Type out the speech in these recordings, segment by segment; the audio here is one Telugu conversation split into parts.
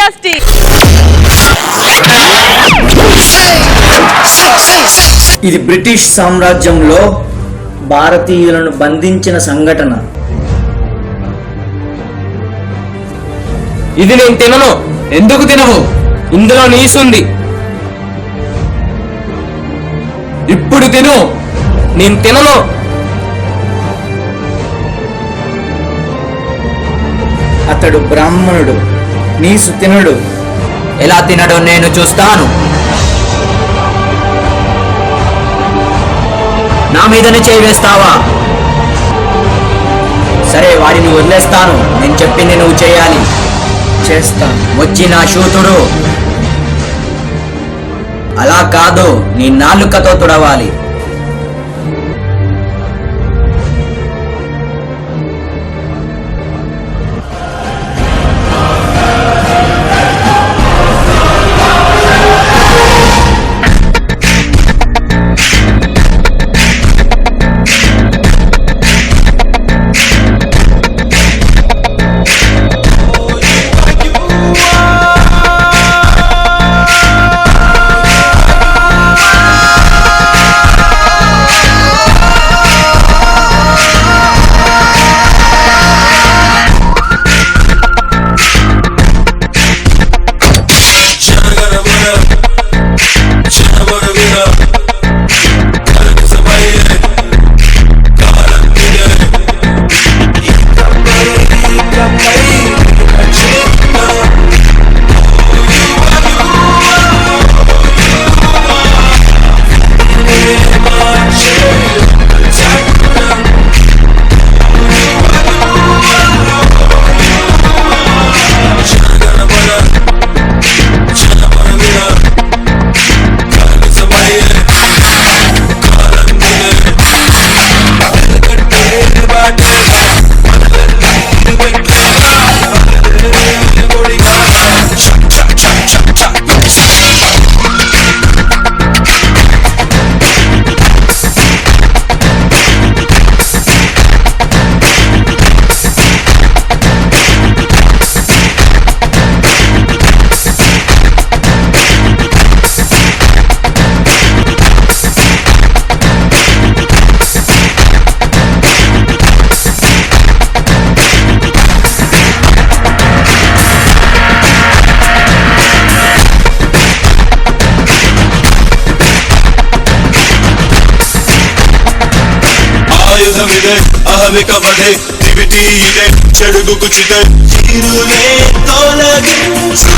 Fantastic. ఇది బ్రిటిష్ సామ్రాజ్యంలో భారతీయులను బంధించిన సంఘటన. ఇది నేను తినను. ఎందుకు తినవు? ఇందులో నీసుంది. ఇప్పుడు తిను. నేను తినను. అతడు బ్రాహ్మణుడు, నీసు తినడు. ఎలా తినడో నేను చూస్తాను. నా మీదనే చేయి వేస్తావా? సరే, వాడిని వదిలేస్తాను. నేను చెప్పింది నువ్వు చేయాలి. చేస్తాను. వచ్చి నా శూతుడు. అలా కాదు, నీ నాలుకతో తుడవాలి. అహమిక వధే దివిటి ఇదే చెడుగు కుచితే చీరులే తొలగించు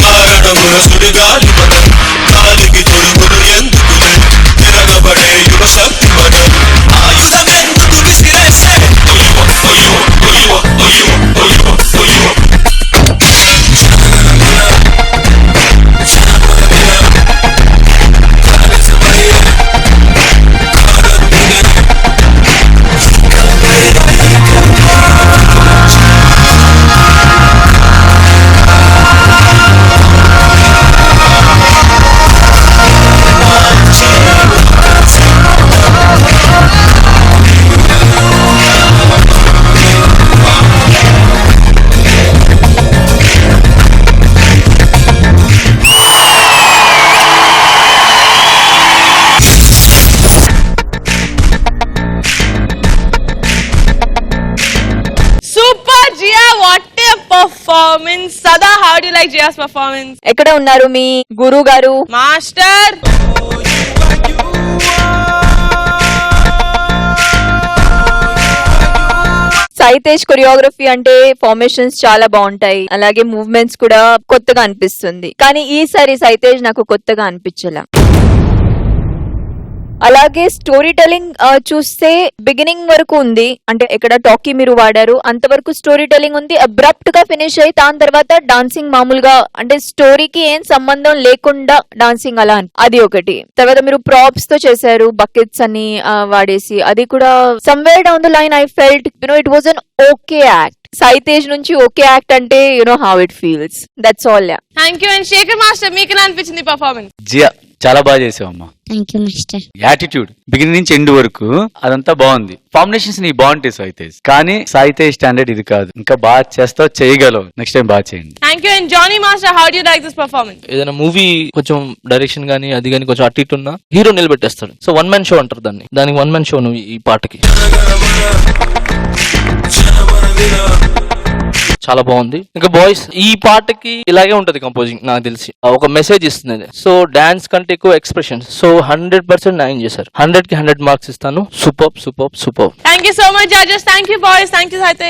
కారణమున సుడిగాలి పదం కాలికి తొడుగులు ఎందుకులే తిరగబడే యువ శక్తి పదం ఆయుధమెందుకు విసిరేసే ఒయ్యో ఒయ్యో ఒయ్యో ఒయ్యో ఒయ్యో ఒయ్యో performance. Sada, how do you like Jia's performance? ఎక్కడ ఉన్నారు మీ గురువు గారు? మాస్టర్ సైతేష్ కొరియోగ్రఫీ అంటే ఫార్మేషన్స్ చాలా బాగుంటాయి, అలాగే మూవ్మెంట్స్ కూడా కొత్తగా అనిపిస్తుంది. కానీ ఈసారి సైతేష్ నాకు కొత్తగా అనిపించలా. అలాగే స్టోరీ టెలింగ్ చూస్తే బిగినింగ్ వరకు ఉంది, అంటే ఎక్కడ టాకీ మీరు వాడారు అంతవరకు స్టోరీ టెలింగ్ ఉంది. అబ్రప్ట్ గా ఫినిష్ అయ్యి దాని తర్వాత డాన్సింగ్ మామూలుగా, అంటే స్టోరీకి ఏం సంబంధం లేకుండా డాన్సింగ్ అలా అది ఒకటి. తర్వాత మీరు ప్రాప్స్ తో చేశారు, బకెట్స్ అని వాడేసి, అది కూడా somewhere down the line I felt it was an okay act. Saitej నుంచి ఓకే యాక్ట్ అంటే how it feels. That's all. Thank you. And Shekhar master మీకు ఎలా అనిపించింది పర్ఫార్మెన్స్? జియా చాలా బాగా చేసావమ్మా. Thank you master. Attitude beginning నుంచి ఎండ్ వరకు అదంతా బాగుంది. ఫార్ములేషన్స్ నీ బాగుంటాయి సాయితేజ్, కానీ సాయితేజ్ స్టాండర్డ్ ఇది కాదు. ఇంకా బాగా చేస్తావు, చేయగలవు. నెక్స్ట్ టైం బాగా చేయండి. Thank you. And Johnny Master, how do you like this performance? ఏదైనా మూవీ కొంచెం డైరెక్షన్ గానీ అది గానీ కొంచెం అటు ఇటు ఉన్నా హీరో నిలబెట్టేస్తాడు. సో 1 man షో అంటారు దానికి 1 man షో నువ్వు ఈ పాటకి. చాలా బాగుంది. ఇంకా బాయ్స్ ఈ పాటకి ఇలాగే ఉంటది కంపోజింగ్ నాకు తెలిసి, ఒక మెసేజ్ ఇస్తుంది. సో డాన్స్ కంటే ఎక్కువ ఎక్స్ప్రెషన్స్. సో 100% న్యాయం చేశారు. 100కి 100 మార్క్స్ ఇస్తాను. Super super super. Thank you so much, judges. Thank you, boys. Thank you, Saitesh.